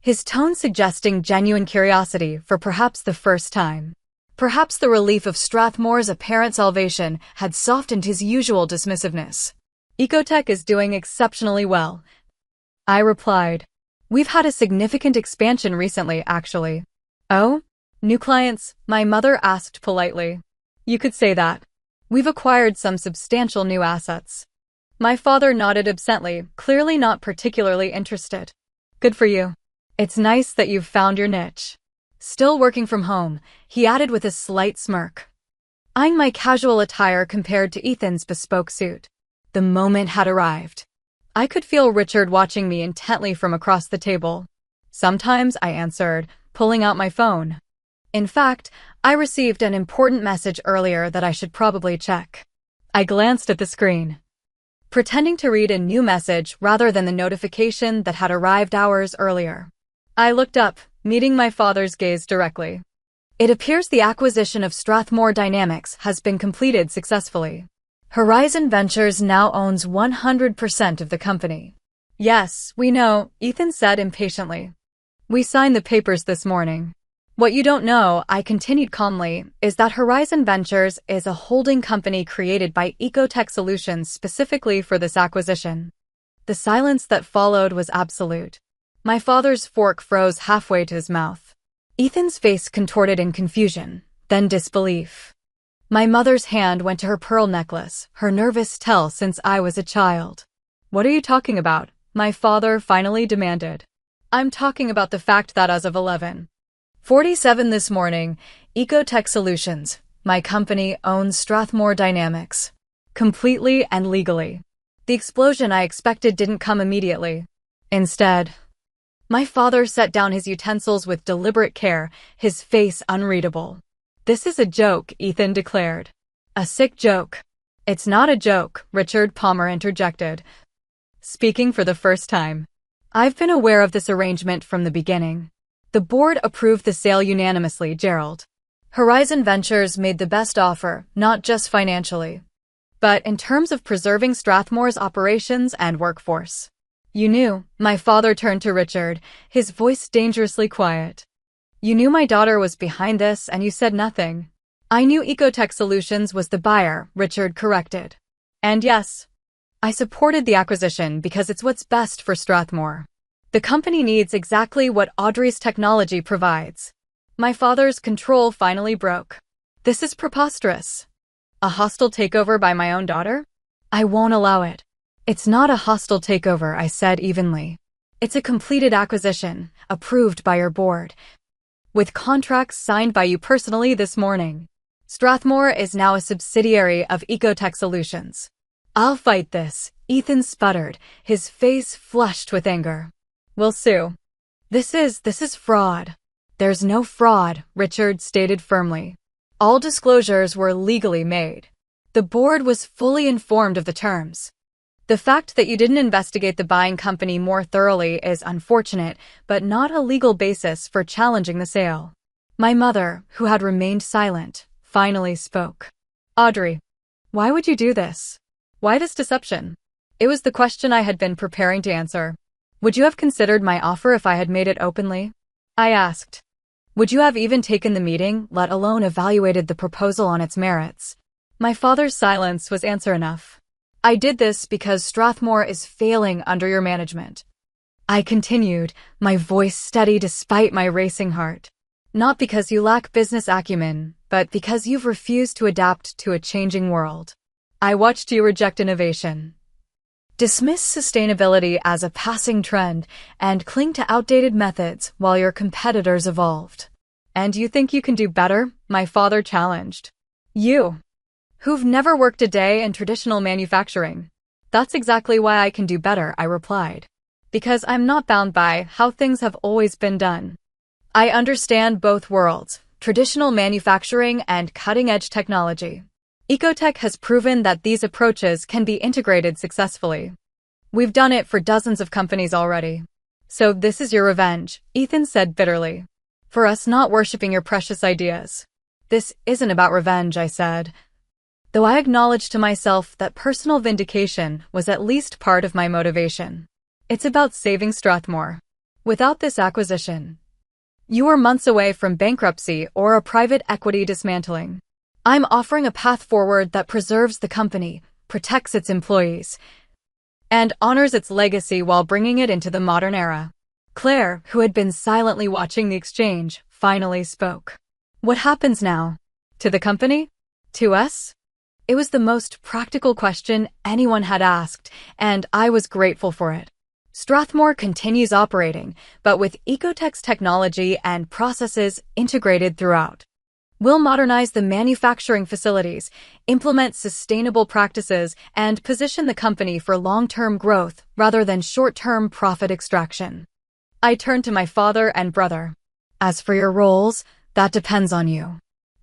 his tone suggesting genuine curiosity for perhaps the first time. Perhaps the relief of Strathmore's apparent salvation had softened his usual dismissiveness. Ecotech is doing exceptionally well, I replied. We've had a significant expansion recently, actually. Oh? New clients? My mother asked politely. You could say that. We've acquired some substantial new assets. My father nodded absently, clearly not particularly interested. Good for you. It's nice that you've found your niche. Still working from home, he added with a slight smirk, eyeing my casual attire compared to Ethan's bespoke suit. The moment had arrived. I could feel Richard watching me intently from across the table. Sometimes, I answered, pulling out my phone. In fact, I received an important message earlier that I should probably check. I glanced at the screen, pretending to read a new message rather than the notification that had arrived hours earlier. I looked up, meeting my father's gaze directly. It appears the acquisition of Strathmore Dynamics has been completed successfully. Horizon Ventures now owns 100% of the company. Yes, we know, Ethan said impatiently. We signed the papers this morning. What you don't know, I continued calmly, is that Horizon Ventures is a holding company created by Ecotech Solutions specifically for this acquisition. The silence that followed was absolute. My father's fork froze halfway to his mouth. Ethan's face contorted in confusion, then disbelief. My mother's hand went to her pearl necklace, her nervous tell since I was a child. What are you talking about? My father finally demanded. I'm talking about the fact that as of 11:47 this morning, Ecotech Solutions, my company, owns Strathmore Dynamics. Completely and legally. The explosion I expected didn't come immediately. Instead, my father set down his utensils with deliberate care, his face unreadable. This is a joke, Ethan declared. A sick joke. It's not a joke, Richard Palmer interjected, speaking for the first time. I've been aware of this arrangement from the beginning. The board approved the sale unanimously, Gerald. Horizon Ventures made the best offer, not just financially, but in terms of preserving Strathmore's operations and workforce. You knew, my father turned to Richard, his voice dangerously quiet. You knew my daughter was behind this and you said nothing. I knew Ecotech Solutions was the buyer, Richard corrected. And yes, I supported the acquisition because it's what's best for Strathmore. The company needs exactly what Audrey's technology provides. My father's control finally broke. This is preposterous. A hostile takeover by my own daughter? I won't allow it. It's not a hostile takeover, I said evenly. It's a completed acquisition, approved by your board, with contracts signed by you personally this morning. Strathmore is now a subsidiary of Ecotech Solutions. I'll fight this, Ethan sputtered, his face flushed with anger. We'll sue. This is fraud. There's no fraud, Richard stated firmly. All disclosures were legally made. The board was fully informed of the terms. The fact that you didn't investigate the buying company more thoroughly is unfortunate, but not a legal basis for challenging the sale. My mother, who had remained silent, finally spoke. Audrey, why would you do this? Why this deception? It was the question I had been preparing to answer. Would you have considered my offer if I had made it openly? I asked. Would you have even taken the meeting, let alone evaluated the proposal on its merits? My father's silence was answer enough. I did this because Strathmore is failing under your management. I continued, my voice steady despite my racing heart. Not because you lack business acumen, but because you've refused to adapt to a changing world. I watched you reject innovation, dismiss sustainability as a passing trend, and cling to outdated methods while your competitors evolved. And you think you can do better? My father challenged. You, who've never worked a day in traditional manufacturing. That's exactly why I can do better, I replied. Because I'm not bound by how things have always been done. I understand both worlds, traditional manufacturing and cutting-edge technology. Ecotech has proven that these approaches can be integrated successfully. We've done it for dozens of companies already. So this is your revenge, Ethan said bitterly. For us not worshipping your precious ideas. This isn't about revenge, I said. Though I acknowledged to myself that personal vindication was at least part of my motivation. It's about saving Strathmore. Without this acquisition, you are months away from bankruptcy or a private equity dismantling. I'm offering a path forward that preserves the company, protects its employees, and honors its legacy while bringing it into the modern era. Claire, who had been silently watching the exchange, finally spoke. What happens now? To the company? To us? It was the most practical question anyone had asked, and I was grateful for it. Strathmore continues operating, but with Ecotech's technology and processes integrated throughout. We'll modernize the manufacturing facilities, implement sustainable practices, and position the company for long-term growth rather than short-term profit extraction. I turned to my father and brother. As for your roles, that depends on you.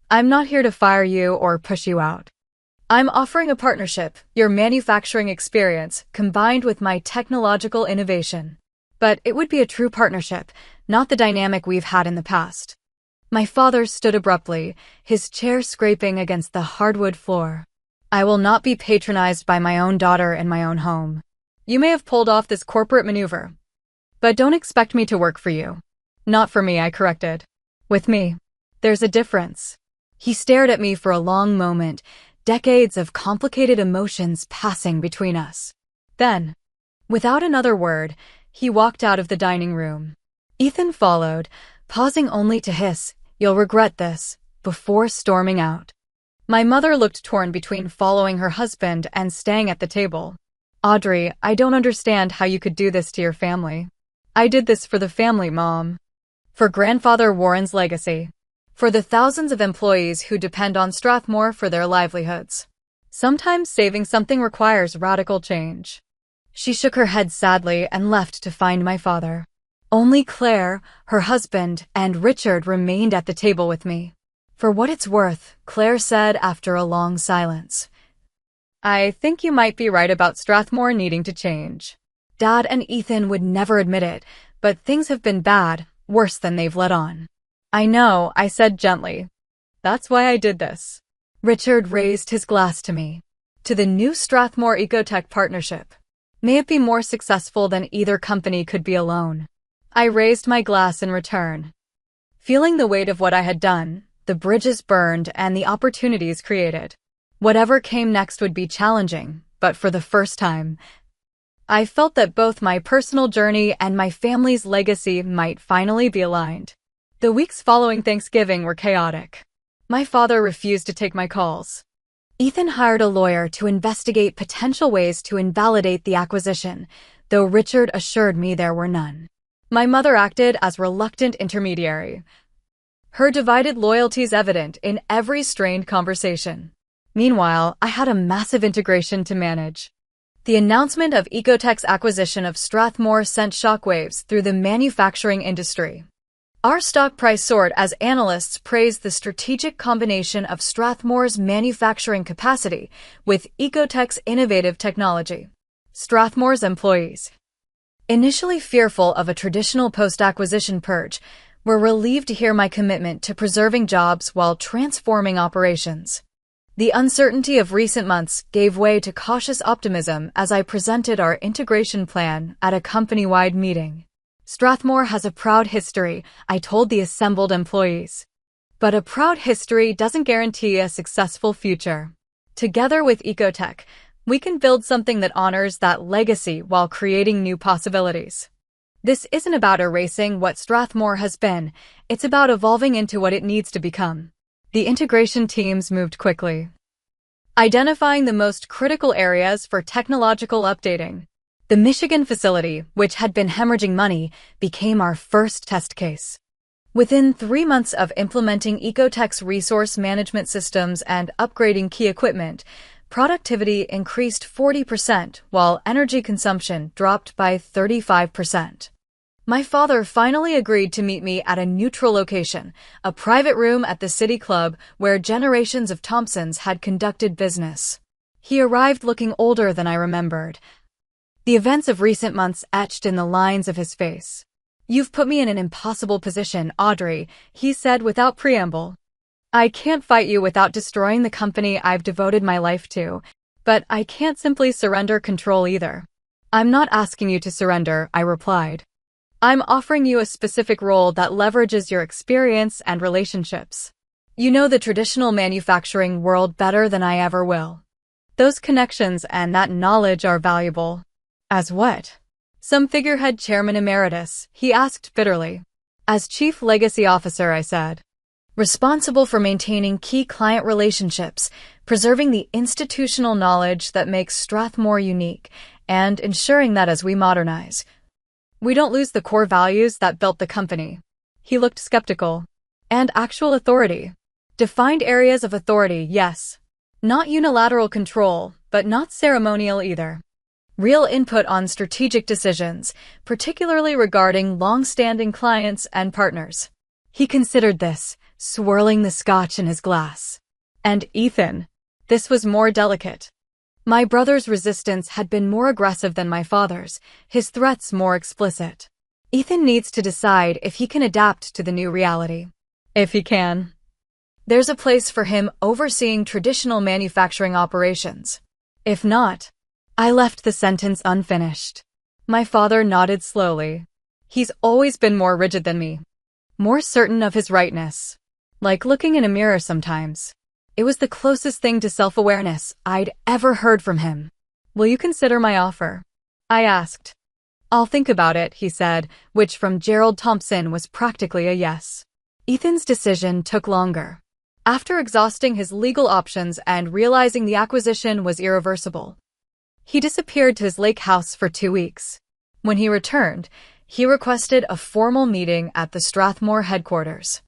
I'm not here to fire you or push you out. I'm offering a partnership, your manufacturing experience, combined with my technological innovation. But it would be a true partnership, not the dynamic we've had in the past. My father stood abruptly, his chair scraping against the hardwood floor. I will not be patronized by my own daughter in my own home. You may have pulled off this corporate maneuver, but don't expect me to work for you. Not for me, I corrected. With me, there's a difference. He stared at me for a long moment, decades of complicated emotions passing between us. Then, without another word, he walked out of the dining room. Ethan followed, pausing only to hiss, "You'll regret this," before storming out. My mother looked torn between following her husband and staying at the table. Audrey, I don't understand how you could do this to your family. I did this for the family, Mom. For Grandfather Warren's legacy. For the thousands of employees who depend on Strathmore for their livelihoods. Sometimes saving something requires radical change. She shook her head sadly and left to find my father. Only Claire, her husband, and Richard remained at the table with me. For what it's worth, Claire said after a long silence. I think you might be right about Strathmore needing to change. Dad and Ethan would never admit it, but things have been bad, worse than they've let on. I know, I said gently. That's why I did this. Richard raised his glass to me. To the new Strathmore Ecotech partnership. May it be more successful than either company could be alone. I raised my glass in return. Feeling the weight of what I had done, the bridges burned and the opportunities created. Whatever came next would be challenging, but for the first time, I felt that both my personal journey and my family's legacy might finally be aligned. The weeks following Thanksgiving were chaotic. My father refused to take my calls. Ethan hired a lawyer to investigate potential ways to invalidate the acquisition, though Richard assured me there were none. My mother acted as reluctant intermediary. Her divided loyalties evident in every strained conversation. Meanwhile, I had a massive integration to manage. The announcement of Ecotech's acquisition of Strathmore sent shockwaves through the manufacturing industry. Our stock price soared as analysts praised the strategic combination of Strathmore's manufacturing capacity with Ecotech's innovative technology. Strathmore's employees, initially fearful of a traditional post-acquisition purge, were relieved to hear my commitment to preserving jobs while transforming operations. The uncertainty of recent months gave way to cautious optimism as I presented our integration plan at a company-wide meeting. Strathmore has a proud history, I told the assembled employees. But a proud history doesn't guarantee a successful future. Together with Ecotech, We can build something that honors that legacy while creating new possibilities. This isn't about erasing what Strathmore has been, it's about evolving into what it needs to become. The integration teams moved quickly, identifying the most critical areas for technological updating. The Michigan facility, which had been hemorrhaging money, became our first test case. Within 3 months of implementing Ecotech's resource management systems and upgrading key equipment, productivity increased 40% while energy consumption dropped by 35%. My father finally agreed to meet me at a neutral location, a private room at the City Club where generations of Thompsons had conducted business. He arrived looking older than I remembered, the events of recent months etched in the lines of his face. "You've put me in an impossible position, Audrey," he said without preamble. "I can't fight you without destroying the company I've devoted my life to, but I can't simply surrender control either." "I'm not asking you to surrender," I replied. "I'm offering you a specific role that leverages your experience and relationships. You know the traditional manufacturing world better than I ever will. Those connections and that knowledge are valuable." "As what?" "Some figurehead chairman emeritus," he asked bitterly. "As chief legacy officer," I said. "Responsible for maintaining key client relationships, preserving the institutional knowledge that makes Strathmore unique, and ensuring that as we modernize, we don't lose the core values that built the company." He looked skeptical. "And actual authority?" "Defined areas of authority, yes. Not unilateral control, but not ceremonial either. Real input on strategic decisions, particularly regarding long-standing clients and partners." He considered this, swirling the scotch in his glass. "And Ethan?" This was more delicate. My brother's resistance had been more aggressive than my father's, his threats more explicit. "Ethan needs to decide if he can adapt to the new reality. If he can, there's a place for him overseeing traditional manufacturing operations. If not..." I left the sentence unfinished. My father nodded slowly. He's always been more rigid than me, more certain of his rightness. Like looking in a mirror sometimes. It was the closest thing to self-awareness I'd ever heard from him. "Will you consider my offer?" I asked. "I'll think about it," he said, which from Gerald Thompson was practically a yes. Ethan's decision took longer. After exhausting his legal options and realizing the acquisition was irreversible, he disappeared to his lake house for 2 weeks. When he returned, he requested a formal meeting at the Strathmore headquarters.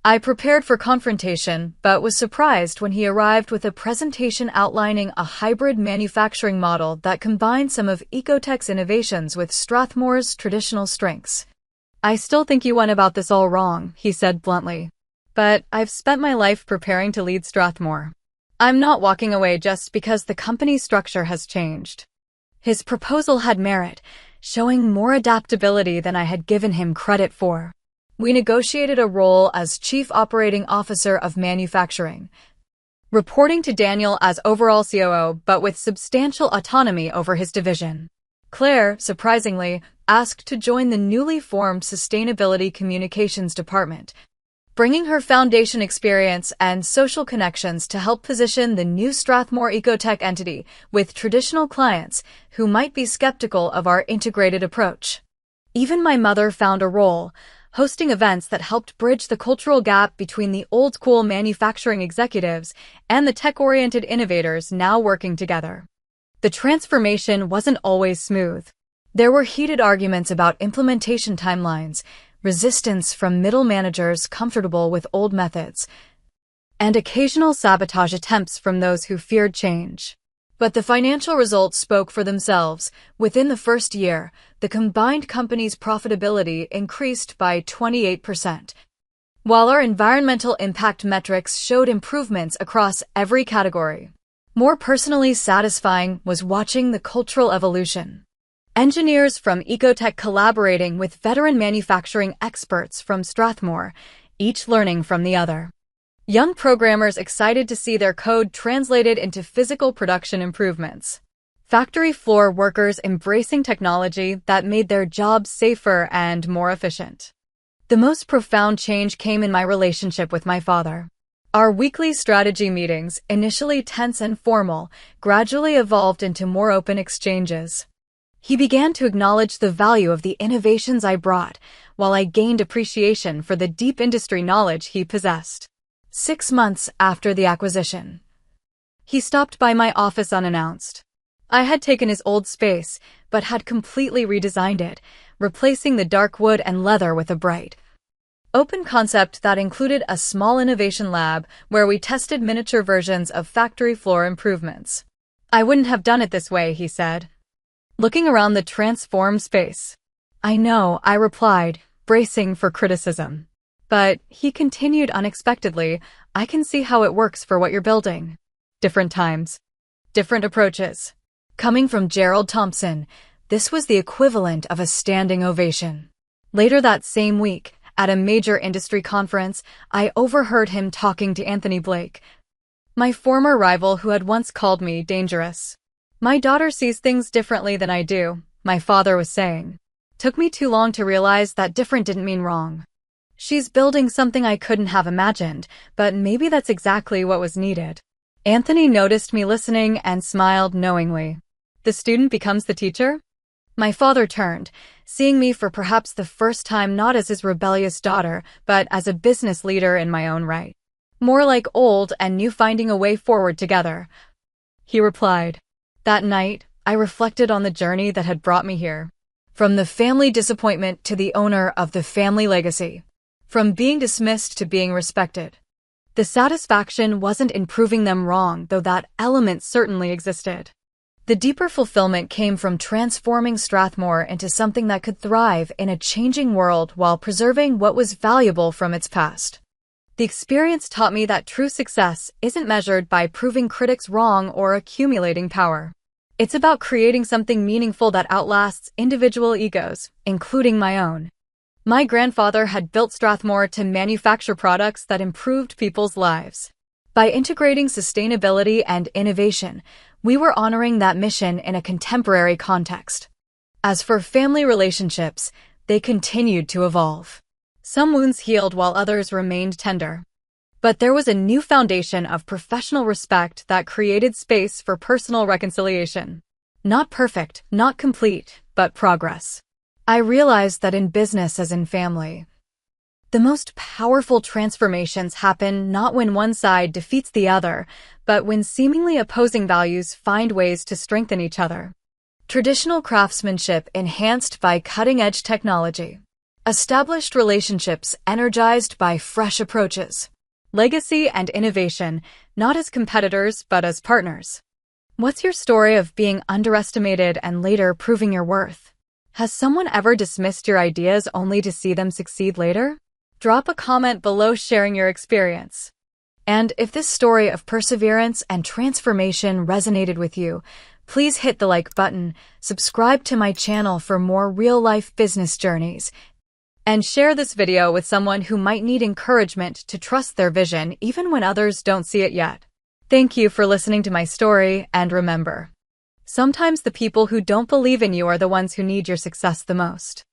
I prepared for confrontation, but was surprised when he arrived with a presentation outlining a hybrid manufacturing model that combined some of Ecotech's innovations with Strathmore's traditional strengths. "I still think you went about this all wrong," he said bluntly. "But I've spent my life preparing to lead Strathmore. I'm not walking away just because the company structure has changed." His proposal had merit, showing more adaptability than I had given him credit for. We negotiated a role as Chief Operating Officer of Manufacturing, reporting to Daniel as overall COO but with substantial autonomy over his division. Claire, surprisingly, asked to join the newly formed Sustainability Communications Department, bringing her foundation experience and social connections to help position the new Strathmore Ecotech entity with traditional clients who might be skeptical of our integrated approach. Even my mother found a role, hosting events that helped bridge the cultural gap between the old-school manufacturing executives and the tech-oriented innovators now working together. The transformation wasn't always smooth. There were heated arguments about implementation timelines, resistance from middle managers comfortable with old methods, and occasional sabotage attempts from those who feared change. But the financial results spoke for themselves. Within the first year, the combined company's profitability increased by 28%, while our environmental impact metrics showed improvements across every category. More personally satisfying was watching the cultural evolution. Engineers from Ecotech collaborating with veteran manufacturing experts from Strathmore, each learning from the other. Young programmers excited to see their code translated into physical production improvements. Factory floor workers embracing technology that made their jobs safer and more efficient. The most profound change came in my relationship with my father. Our weekly strategy meetings, initially tense and formal, gradually evolved into more open exchanges. He began to acknowledge the value of the innovations I brought, while I gained appreciation for the deep industry knowledge he possessed. 6 months after the acquisition, he stopped by my office unannounced. I had taken his old space, but had completely redesigned it, replacing the dark wood and leather with a bright, open concept that included a small innovation lab where we tested miniature versions of factory floor improvements. "I wouldn't have done it this way," he said, looking around the transformed space. "I know," I replied, bracing for criticism. But he continued unexpectedly, "I can see how it works for what you're building. Different times, different approaches." Coming from Gerald Thompson, this was the equivalent of a standing ovation. Later that same week, at a major industry conference, I overheard him talking to Anthony Blake, my former rival who had once called me dangerous. "My daughter sees things differently than I do," my father was saying. "Took me too long to realize that different didn't mean wrong. She's building something I couldn't have imagined, but maybe that's exactly what was needed." Anthony noticed me listening and smiled knowingly. The student becomes the teacher? My father turned, seeing me for perhaps the first time not as his rebellious daughter, but as a business leader in my own right. "More like old and new finding a way forward together," he replied. That night, I reflected on the journey that had brought me here. From the family disappointment to the owner of the family legacy. From being dismissed to being respected. The satisfaction wasn't in proving them wrong, though that element certainly existed. The deeper fulfillment came from transforming Strathmore into something that could thrive in a changing world while preserving what was valuable from its past. The experience taught me that true success isn't measured by proving critics wrong or accumulating power. It's about creating something meaningful that outlasts individual egos, including my own. My grandfather had built Strathmore to manufacture products that improved people's lives. By integrating sustainability and innovation, we were honoring that mission in a contemporary context. As for family relationships, they continued to evolve. Some wounds healed while others remained tender. But there was a new foundation of professional respect that created space for personal reconciliation. Not perfect, not complete, but progress. I realized that in business as in family, the most powerful transformations happen not when one side defeats the other, but when seemingly opposing values find ways to strengthen each other. Traditional craftsmanship enhanced by cutting-edge technology. Established relationships energized by fresh approaches. Legacy and innovation, not as competitors but as partners. What's your story of being underestimated and later proving your worth? Has someone ever dismissed your ideas only to see them succeed later? Drop a comment below sharing your experience. And if this story of perseverance and transformation resonated with you, please hit the like button, subscribe to my channel for more real-life business journeys, and share this video with someone who might need encouragement to trust their vision even when others don't see it yet. Thank you for listening to my story, and remember, sometimes the people who don't believe in you are the ones who need your success the most.